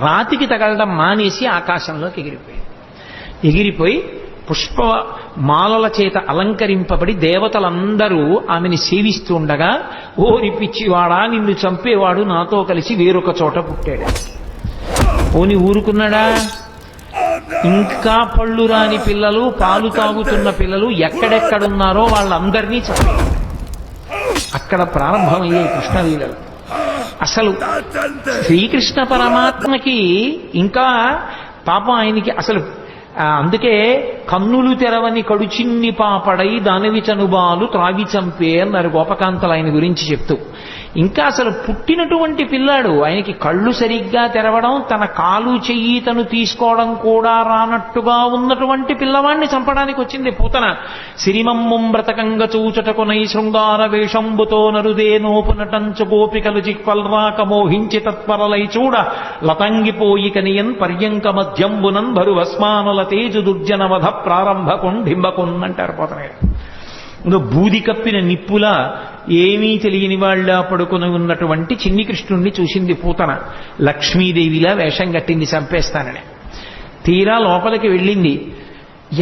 రాతికి తగలడం మానేసి ఆకాశంలోకి ఎగిరిపోయి పుష్పమాలల చేత అలంకరింపబడి దేవతలందరూ ఆమెని సేవిస్తూ ఉండగా, ఓరి పిచ్చివాడా, నిన్ను చంపేవాడు నాతో కలిసి వేరొక చోట పుట్టాడు. ఓని ఊరుకున్నాడా? ఇంకా పళ్ళు రాని పిల్లలు, పాలు తాగుతున్న పిల్లలు ఎక్కడెక్కడున్నారో వాళ్ళందరినీ చంపాడు. అక్కడ ప్రారంభమయ్యాయి కృష్ణలీలలు. అసలు శ్రీకృష్ణ పరమాత్మకి ఇంకా పాపం ఆయనకి అసలు అందుకే కన్నులు తెరవని కడుచిన్ని పాపడై దానివి చనుబాలు త్రాగి చంపే అన్నారు గోపకాంతలు ఆయన గురించి చెప్తూ. ఇంకా అసలు పుట్టినటువంటి పిల్లాడు, ఆయనకి కళ్ళు సరిగ్గా తెరవడం, తన కాలు చెయ్యి తను తీసుకోవడం కూడా రానట్టుగా ఉన్నటువంటి పిల్లవాడిని చంపడానికి వచ్చింది పూతన. సిరిమమ్మం బ్రతకంగ చూచటకునై శృంగార వేషంబుతో నరుదేనోపునటంచు గోపికలు చిక్వల్రాక మోహించి తత్పరలై చూడ లతంగిపోయి కనియన్ పర్యంక మధ్యంబునన్ భరు భస్మానుల తేజు దుర్జనవధ ప్రారంభకుండింబకున్ అంటారు పోతన గారు. ఇంకా బూది కప్పిన నిప్పులా ఏమీ తెలియని వాళ్ళ పడుకుని ఉన్నటువంటి చిన్ని కృష్ణుణ్ణి చూసింది పూతన. లక్ష్మీదేవిలా వేషం కట్టింది చంపేస్తానని. తీరా లోపలికి వెళ్ళింది.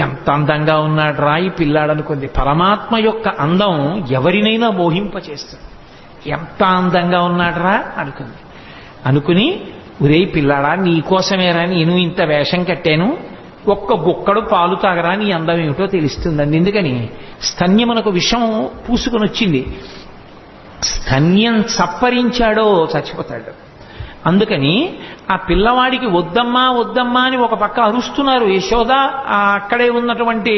ఎంత అందంగా ఉన్నాడు రాయి పిల్లాడనుకుంది. పరమాత్మ యొక్క అందం ఎవరినైనా మోహింపచేస్తుంది. ఎంత అందంగా ఉన్నాడరా అనుకుంది. అనుకుని, ఒరే పిల్లాడా, నీకోసమేరా నేను ఇంత వేషం కట్టాను, ఒక్క గుక్కడు పాలు తాగరా, నీ అందం ఏమిటో తెలుస్తుందండి. ఎందుకని స్తన్యమునకు విషం పూసుకొని వచ్చింది. స్తన్యం చప్పరించాడో చచ్చిపోతాడు. అందుకని ఆ పిల్లవాడికి వద్దమ్మా వద్దమ్మా అని ఒక పక్క అరుస్తున్నారు యశోద, అక్కడే ఉన్నటువంటి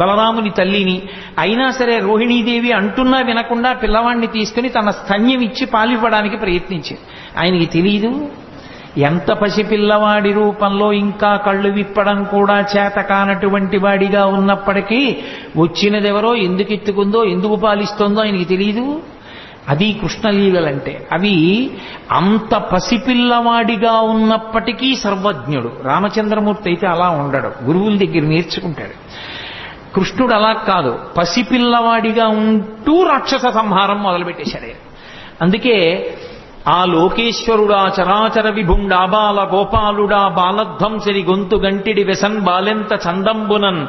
బలరాముని తల్లిని. అయినా సరే రోహిణీదేవి అంటున్నా వినకుండా పిల్లవాడిని తీసుకుని తన స్తన్యం ఇచ్చి పాలివ్వడానికి ప్రయత్నించింది. ఆయనకి తెలియదు. ఎంత పసిపిల్లవాడి రూపంలో ఇంకా కళ్ళు విప్పడం కూడా చేత కానటువంటి వాడిగా ఉన్నప్పటికీ వచ్చినదెవరో, ఎందుకు ఎత్తుకుందో, ఎందుకు పాలిస్తోందో ఆయనకి తెలియదు. అది కృష్ణలీలలంటే. అవి అంత పసిపిల్లవాడిగా ఉన్నప్పటికీ సర్వజ్ఞుడు. రామచంద్రమూర్తి అయితే అలా ఉండడు, గురువుల దగ్గర నేర్చుకుంటాడు. కృష్ణుడు అలా కాదు, పసిపిల్లవాడిగా ఉంటూ రాక్షస సంహారం మొదలుపెట్టేశాడు. అందుకే ఆ లోకేశ్వరుడా చరాచర విభుండా బాల గోపాలుడా బాలధ్వంసరి గొంతు గంటిడి వెసన్ బాలెంత చందంబునన్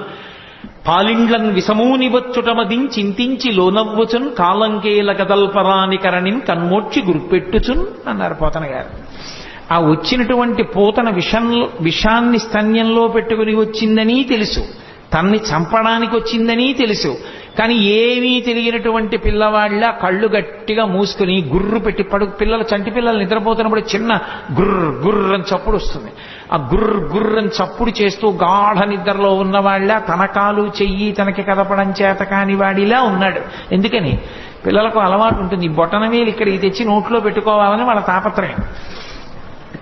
పాలిండ్లన్ విసమూని వచ్చుటమదిం చింతించి లోనవ్వుచున్ కాలంకేల కదల్పరాని కరణిన్ కన్మోడ్చి గుర్పెట్టుచున్ అన్నారు పోతన గారు. ఆ వచ్చినటువంటి పూతన విషాన్ని స్తన్యంలో పెట్టుకుని వచ్చిందని తెలుసు, తన్ని చంపడానికి వచ్చిందని తెలుసు. కానీ ఏమీ తెలియనటువంటి పిల్లవాళ్ళ కళ్ళు గట్టిగా మూసుకుని గుర్రు పెట్టి పిల్లలు, చంటి పిల్లలు నిద్రపోతున్నప్పుడు చిన్న గుర్ర గుర్రని చప్పుడు వస్తుంది. ఆ గుర్ర గుర్రని చప్పుడు చేస్తూ గాఢ నిద్రలో ఉన్నవాళ్ళ తన కాలు చెయ్యి తనకి కదపడం చేత కాని వాడిలా ఉన్నాడు. ఎందుకని పిల్లలకు అలవాటు ఉంటుంది, బొటనవేలు ఇక్కడికి తెచ్చి నోట్లో పెట్టుకోవాలని వాళ్ళ తాపత్రయం.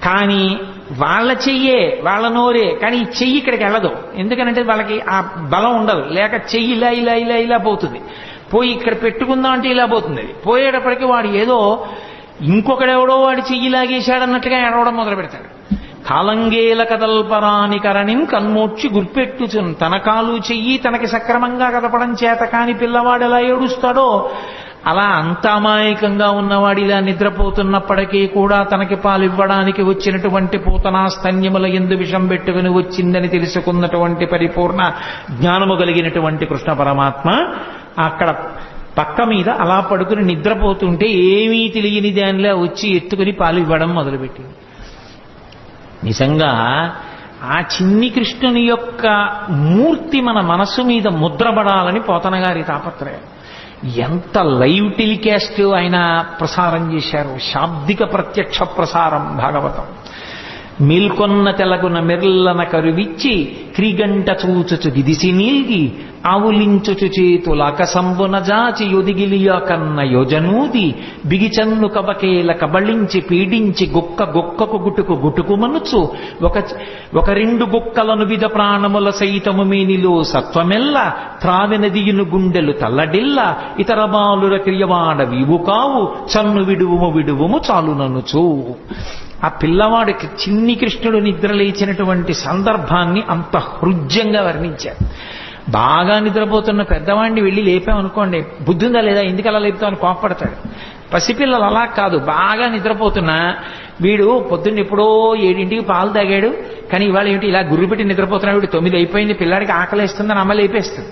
కానీ వాళ్ళ చెయ్యే, వాళ్ళ నోరే, కానీ ఈ చెయ్యి ఇక్కడికి వెళ్ళదు. ఎందుకనంటే వాళ్ళకి ఆ బలం ఉండదు. లేక చెయ్యి ఇలా ఇలా ఇలా ఇలా పోతుంది. పోయి ఇక్కడ పెట్టుకుందాం అంటే ఇలా పోతుంది. అది పోయేటప్పటికి వాడు ఏదో ఇంకొకడెవడో వాడి చెయ్యి లాగేశాడన్నట్టుగా ఎడవడం మొదలు పెడతాడు. కాలంగేల కదల్పరాని కరణిన్ కన్మోడ్చి గుర్పెట్టుచున్. తన కాలు చెయ్యి తనకి సక్రమంగా కదపడం చేత కాని పిల్లవాడు ఎలా ఏడుస్తాడో అలా అంత అమాయకంగా ఉన్నవాడు ఇలా నిద్రపోతున్నప్పటికీ కూడా తనకి పాలివ్వడానికి వచ్చినటువంటి పూతనా స్తన్యముల యందు విషం పెట్టుకుని వచ్చిందని తెలుసుకున్నటువంటి పరిపూర్ణ జ్ఞానము కలిగినటువంటి కృష్ణ పరమాత్మ అక్కడ పక్క మీద అలా పడుకుని నిద్రపోతుంటే ఏమీ తెలియని దానిలా వచ్చి ఎత్తుకుని పాలివ్వడం మొదలుపెట్టింది. నిజంగా ఆ చిన్ని కృష్ణుని యొక్క మూర్తి మన మనస్సు మీద ముద్రపడాలని పోతన గారి తాపత్రయం. ఎంత లైవ్ టెలికాస్ట్ ఆయన ప్రసారం చేశారు. శాబ్దిక ప్రత్యక్ష ప్రసారం భాగవతం. మేల్కొన్న తెలగున మెర్లన కరువిచ్చి క్రీగంట చూచుచు గిదిసి నీల్గి ఆవులించుచు చేతుల అకసంబున జాచి యొదిగిలియ కన్న యోజనూది బిగిచన్ను కబకేల కబళించి పీడించి గుక్క గుక్కకు గుటుకు గుటుకు మనుచు ఒక రెండు గుక్కలను విధ ప్రాణముల సైతము మేనిలో సత్వమెల్ల త్రావెనదియును గుండెలు తల్లడిల్ల ఇతర బాలుర క్రియవాడ వీవు కావు చన్ను విడువుము విడువుము చాలుననుచు. ఆ పిల్లవాడికి చిన్ని కృష్ణుడు నిద్రలేచినటువంటి సందర్భాన్ని అంత హృద్యంగా వర్ణించారు. బాగా నిద్రపోతున్న పెద్దవాడిని వెళ్ళి లేపామనుకోండి, బుద్ధి ఉందా లేదా, ఎందుకు అలా లేపుతామని కోప్పడతాడు. పసిపిల్లలు అలా కాదు, బాగా నిద్రపోతున్నా వీడు పొద్దున్న ఎప్పుడో 7ంటికి పాలు తాగాడు, కానీ ఇవాళ ఏమిటి ఇలా గుర్రు పెట్టి నిద్రపోతున్నాడు, వీడు 9 అయిపోయింది, పిల్లాడికి ఆకలేస్తుందని అమ్మ లేపేస్తుంది.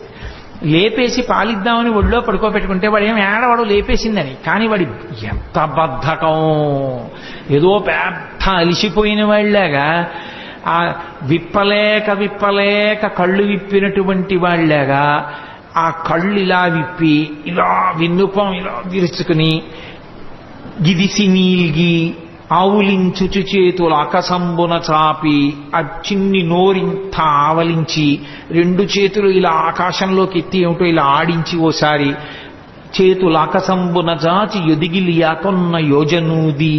లేపేసి పాలిద్దామని ఒళ్ళో పడుకోబెట్టుకుంటే వాడు ఏం ఏడవాడు లేపేసిందని. కానీ వాడి ఎంత బద్ధకం, ఏదో పెద్ద అలిసిపోయిన వాళ్ళలాగా ఆ విప్పలేక కళ్ళు విప్పినటువంటి వాళ్ళలాగా ఆ కళ్ళు ఇలా విప్పి ఇలా విన్నుపం ఇలా విరుచుకుని గిదిసి నీల్గి ఆవులించుచు చేతులు ఆకాశంబున చాపి ఆ చిన్ని నోరింత ఆవలించి 2 చేతులు ఇలా ఆకాశంలోకి ఎత్తి ఏమిటో ఇలా ఆడించి ఓసారి చేతులు ఆకాశంబున జాచి ఎదిగిలియాకొన్న యోజనూది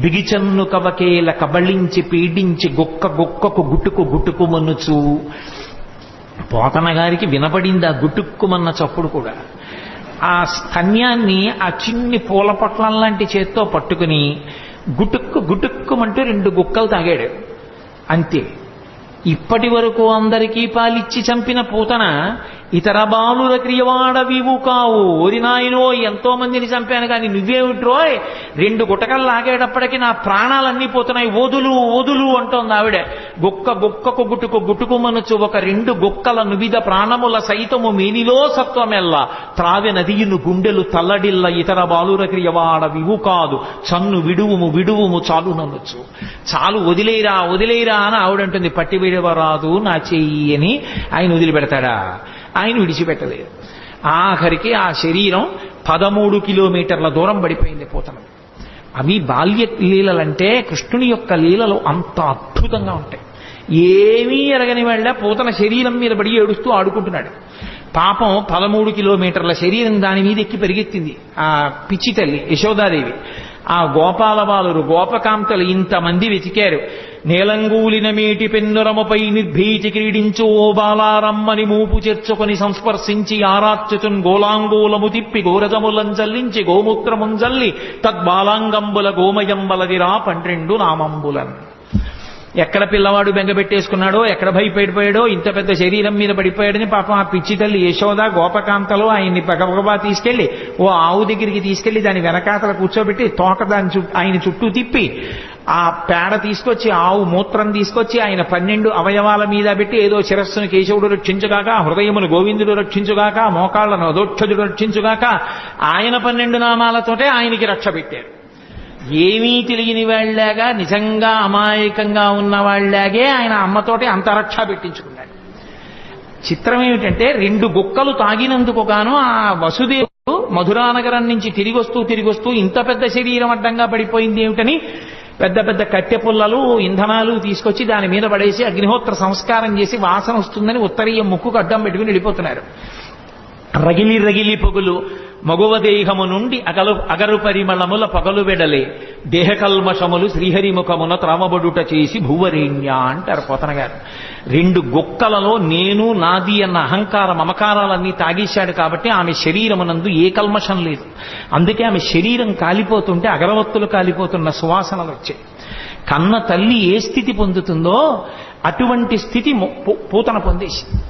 బిగిచన్ను కవకేల కబళించి పీడించి గొక్కకు గుట్టుకు మనుచు. పోతన గారికి వినపడింది ఆ గుట్టుక్కుమన్న చప్పుడు కూడా. ఆ స్తన్యాన్ని ఆ చిన్ని పూల పొట్లం లాంటి చేత్తో పట్టుకుని గుటుక్కుమంటూ 2 గుక్కలు తాగాడు అంతే. ఇప్పటి వరకు అందరికీ పాలిచ్చి చంపిన పూతన ఇతర బాలుల క్రియవాడవివు కావు, ఓరి నాయనో ఎంతో మందిని చంపాను కానీ నువ్వేమిట్రోయ్ 2 గుటకలు లాగేటప్పటికీ నా ప్రాణాలన్నీ పోతున్నాయి, వదులు అంటోంది ఆవిడ. గుక్కకు గుట్టుకు మనుచు ఒక 2 గుక్కల నువిద ప్రాణముల సైతము మేనిలో సత్వమెల్ల త్రావె నదియును గుండెలు తల్లడిల్ల ఇతర బాలుర క్రియవాడవివు కాదు, చన్ను విడువుము చాలు నన్నుచు. చాలు వదిలేరా అని ఆవిడంటుంది. పట్టి విడవరాదు నా చెయ్యి అని ఆయన వదిలిపెడతాడా? ఆయన విడిచిపెట్టలేదు. ఆఖరికి ఆ శరీరం 13 కిలోమీటర్ల దూరం పడిపోయింది పూతన. అవి బాల్య లీలలంటే కృష్ణుని యొక్క లీలలు అంత అద్భుతంగా ఉంటాయి. ఏమీ ఎరగని వాళ్ళ పూతన శరీరం మీద పడి ఏడుస్తూ ఆడుకుంటున్నాడు. పాపం 13 కిలోమీటర్ల శరీరం దాని మీద ఎక్కి పెరిగెత్తింది ఆ పిచ్చి తల్లి యశోదాదేవి. ఆ గోపాల బాలురు గోపకాంతలు ఇంతమంది వెతికారు. నేలంగూలిన మేటి పెన్నురముపై నిర్భీతి క్రీడించు ఓ బాలారమ్మని మూపు చేర్చుకొని సంస్పర్శించి ఆరార్చుచున్ గోలాంగూలము తిప్పి గోరజములంజల్లించి గోమూత్రముంజల్లి తద్బాలాంగంబుల గోమయంబలదిరా 12 నామంబులన్. ఎక్కడ పిల్లవాడు బెంగపెట్టేసుకున్నాడో, ఎక్కడ భయపడిపోయాడో, ఇంత పెద్ద శరీరం మీద పడిపోయాడని పాపం ఆ పిచ్చి తల్లి యశోద గోపకాంతలో ఆయన్ని గబగబా తీసుకెళ్లి ఓ ఆవు దగ్గరికి తీసుకెళ్లి దాని వెనకాతల కూర్చోబెట్టి తోక దాని ఆయన చుట్టూ తిప్పి ఆ పేడ తీసుకొచ్చి ఆవు మూత్రం తీసుకొచ్చి ఆయన 12 అవయవాల మీద పెట్టి ఏదో శిరస్సును కేశవుడు రక్షించుగాక, హృదయమును గోవిందుడు రక్షించుగాక, మోకాళ్లను అదోక్షజుడు రక్షించుగాక, ఆయన 12 నామాలతోటే ఆయనకి రక్ష పెట్టారు. ఏమీ తెలియని వాళ్ళలాగా నిజంగా అమాయకంగా ఉన్న వాళ్ళలాగే ఆయన అమ్మతోటి అంతరక్ష పెట్టించుకున్నాడు. చిత్రం ఏమిటంటే 2 గుక్కలు తాగినందుకు గాను ఆ వసుదేవుడు మధురానగరం నుంచి తిరిగొస్తూ ఇంత పెద్ద శరీరం అడ్డంగా పడిపోయింది ఏమిటని పెద్ద కట్టె పుల్లలు ఇంధనాలు తీసుకొచ్చి దాని మీద పడేసి అగ్నిహోత్ర సంస్కారం చేసి వాసన వస్తుందని ఉత్తరీయ ముక్కుకు అడ్డం పెట్టుకుని వెళ్ళిపోతున్నారు. రగిలి పొగులు మగువ దేహము నుండి అగరు పరిమళముల పగలు వెడలే దేహకల్మషములు శ్రీహరిముఖమున త్రామబడుట చేసి భూవరేణ్య అంటారు పోతన గారు. 2 గుక్కలలో నేను నాది అన్న అహంకార మమకారాలన్నీ తాగేశాడు కాబట్టి ఆమె శరీరమునందు ఏ కల్మషం లేదు. అందుకే ఆమె శరీరం కాలిపోతుంటే అగరవత్తులు కాలిపోతున్న సువాసనలు వచ్చాయి. కన్న తల్లి ఏ స్థితి పొందుతుందో అటువంటి స్థితి పూతన పొందేసింది.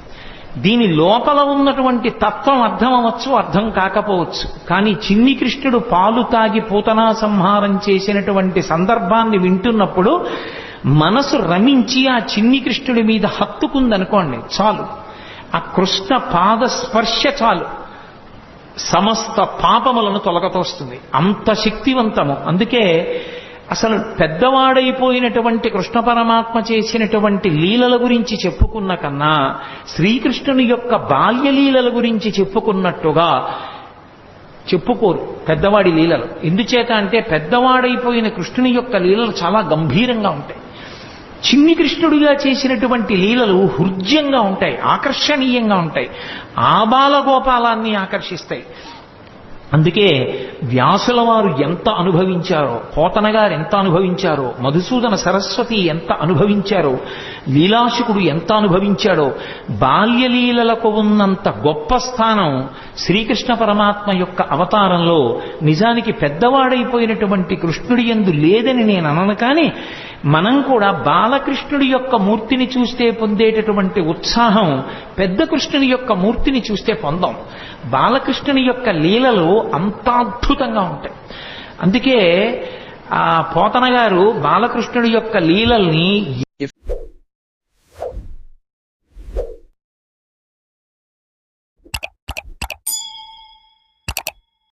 దీని లోపల ఉన్నటువంటి తత్వం అర్థం అవ్వచ్చు, అర్థం కాకపోవచ్చు. కానీ చిన్ని కృష్ణుడు పాలు తాగి పూతనా సంహారం చేసినటువంటి సందర్భాన్ని వింటున్నప్పుడు మనసు రమించి ఆ చిన్ని కృష్ణుడి మీద హత్తుకుందనుకోండి చాలు. ఆ కృష్ణ పాద స్పర్శ చాలు సమస్త పాపములను తొలగతోస్తుంది. అంత శక్తివంతము. అందుకే అసలు పెద్దవాడైపోయినటువంటి కృష్ణ పరమాత్మ చేసినటువంటి లీలల గురించి చెప్పుకున్న కన్నా శ్రీకృష్ణుని యొక్క బాల్యలీలల గురించి చెప్పుకున్నట్టుగా చెప్పుకోరు పెద్దవాడి లీలలు. ఎందుచేత అంటే పెద్దవాడైపోయిన కృష్ణుని యొక్క లీలలు చాలా గంభీరంగా ఉంటాయి. చిన్ని కృష్ణుడిగా చేసినటువంటి లీలలు హృద్యంగా ఉంటాయి, ఆకర్షణీయంగా ఉంటాయి, ఆబాలగోపాలాన్ని ఆకర్షిస్తాయి. అందుకే వ్యాసుల వారు ఎంత అనుభవించారో, పోతన గారు ఎంత అనుభవించారో, మధుసూదన సరస్వతి ఎంత అనుభవించారో, లీలాశుకుడు ఎంత అనుభవించాడో, బాల్యలీలలకు ఉన్నంత గొప్ప స్థానం శ్రీకృష్ణ పరమాత్మ యొక్క అవతారంలో నిజానికి పెద్దవాడైపోయినటువంటి కృష్ణుడి యందు లేదని నేను అనను. కానీ మనం కూడా బాలకృష్ణుడి యొక్క మూర్తిని చూస్తే పొందేటటువంటి ఉత్సాహం పెద్ద కృష్ణుని యొక్క మూర్తిని చూస్తే పొందాం. బాలకృష్ణుని యొక్క లీలలు అంత అద్భుతంగా ఉంటాయి. అందుకే ఆ పోతన గారు బాలకృష్ణుడి యొక్క లీలల్ని